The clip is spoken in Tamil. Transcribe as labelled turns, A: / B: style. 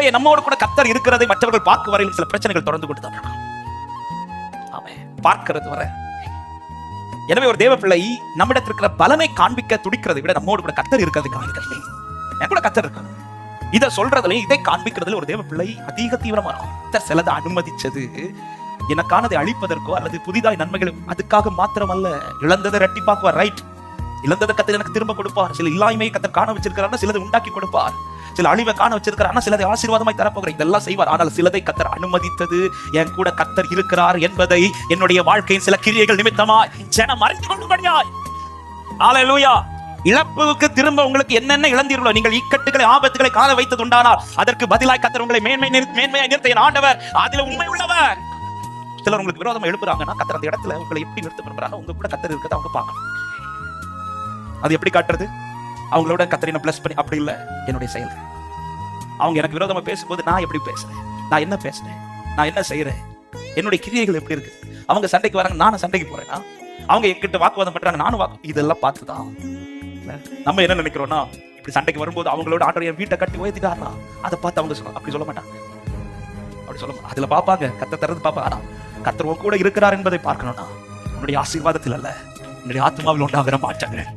A: உண்மையிலேயே நம்மோடு கூட கர்த்தர் இருக்கிறதை மற்றவர்கள் பார்க்க வரையிலும் சில பிரச்சனைகள் தொடர்ந்து கொண்டு தான் ஆமென், பார்க்கிறது வரை. எனவே ஒரு தேவ பிள்ளை நம்மிடத்தில் இருக்கிற பலனை காண்பிக்க துடிக்கிறதை விட நம்மோடு கூட கர்த்தர் இருக்கிறது காண்பிக்கிறதே, என் கூட கர்த்தர் இருக்காரு இதை சொல்றதுல இதை காண்பிக்கிறதுல ஒரு தேவ பிள்ளை அதிக தீவிரமா இருக்கும். கர்த்தர் சிலதை அனுமதிச்சது எனக்கானதை அழிப்பதற்கோ அல்லது புதிதாய் நன்மைகள் அதுக்காக மாத்திரம் அல்ல. இழந்ததை ரெட்டிப்பாக்குவார், ரைட். இழந்ததை கர்த்தர் எனக்கு திரும்ப கொடுப்பார். சில இல்லாய்மையை கர்த்தர் காண வச்சிருக்கிறார், சிலதை உண்டாக்கி கொடுப்பார். சில அழிவை காண வச்சிருக்கிறார், சிலதை ஆசீர்வாதமாய் தரப்போகிறார். இதெல்லாம் செய்வார். ஆனால் சிலதை கர்த்தர் அனுமதித்தது என் கூட கர்த்தர் இருக்கிறார் என்பதை என்னுடைய வாழ்க்கையின் சில கிரியைகள் நிமித்தமா ஜனம் அறிந்து கொள்ளும்படியாய். ஹல்லேலூயா. இழப்புக்கு திரும்ப உங்களுக்கு என்னென்ன இழந்தீர்களோ, நீங்கள் இக்கட்டுகளை ஆபத்துகளை காண வைத்தது உண்டானால் அதற்கு பதிலாய் கர்த்தர் உங்களை மேன்மையை நிறுத்த என் ஆண்டவர் அதில் உண்மை உள்ளவர். சிலர் உங்களுக்கு விரோதமா எழுப்புறாங்கன்னா கர்த்தர் அந்த இடத்துல உங்களை எப்படி நிறுத்த விரும்புறாங்க, உங்க கூட கர்த்தர் இருக்கிறத அவங்க பார்க்கணும். அது எப்படி காட்டுறது? அவங்களோட கர்த்தரை பிளஸ் பண்ணி அப்படி இல்லை, என்னுடைய செயல். அவங்க எனக்கு விரோதமா பேசும்போது நான் எப்படி பேசுறேன், நான் என்ன பேசுறேன், நான் என்ன செய்யறேன், என்னுடைய கிரியைகள் எப்படி இருக்கு. அவங்க சண்டைக்கு வராங்க, நானும் சண்டைக்கு போறேன்னா, அவங்க என்கிட்ட வாக்குவாதம் பண்றாங்க, நானும் இதெல்லாம் பார்த்துதான் நம்ம என்ன நினைக்கிறோம்னா, இப்படி சண்டைக்கு வரும்போது அவங்களோட ஆண்டவர் என் வீட்டை கட்டி உயர்த்திட்டாரா, அதை பார்த்து அவங்க சொல்லுவாங்க. அப்படி சொல்ல மாட்டாங்க, அப்படி சொல்ல மாட்டாங்க. அதுல பாப்பாங்க, கர்த்தர் தரது பாப்பாங்க. ஆனா கர்த்தர் கூட இருக்கிறார் என்பதை பார்க்கணும்னா உன்னுடைய ஆசீர்வாதத்தில் அல்ல, உன்னுடைய ஆத்மாவில் உண்டாகிற மாற்றங்கள்.